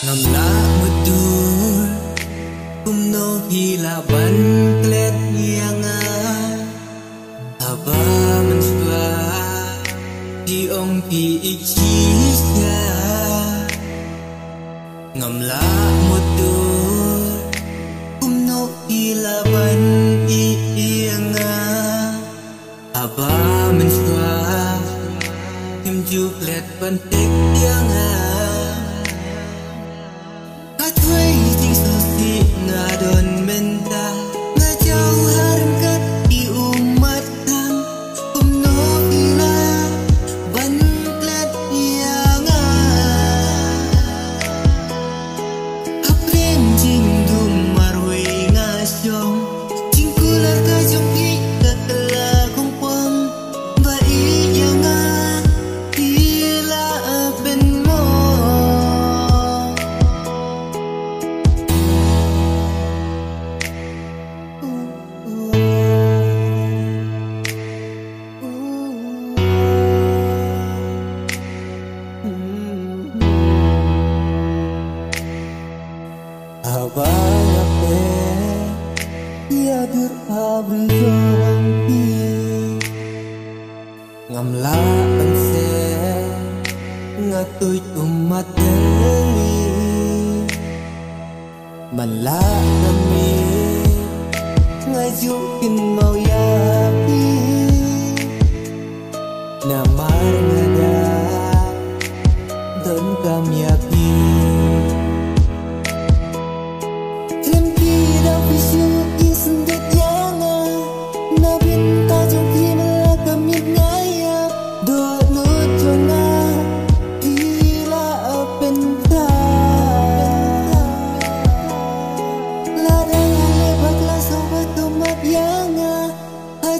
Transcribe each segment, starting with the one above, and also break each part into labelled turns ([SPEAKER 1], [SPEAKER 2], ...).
[SPEAKER 1] ngầm lá betul kumno hila ban klet yanga aba mensua di ong pi ikhisya ngầm lá betul kumno hila ban yanga aba mensua tim ju klet ban tek yanga ngadon menta ngajau harkat di umat tam kumno ila banklet yanga aprem jing dum marwe ngasyong jing kular ka jong ki katla kumpang ba yanga ila ben mo abang ape ya dur abri jompi ngamla anse ngatui umat deli manla kami ngajukin mau yapi namar ngada dan kami yapi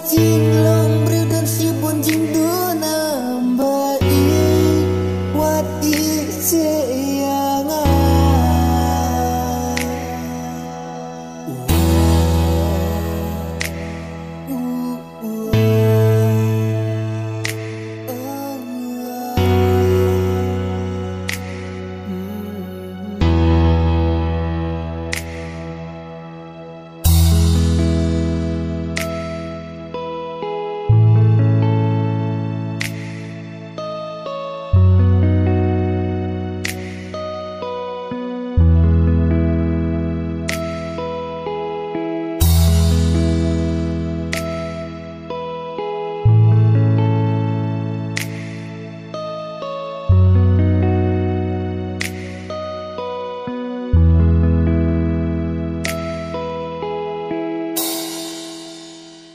[SPEAKER 1] jing long bri dan si pun jing du nam ba i wat i se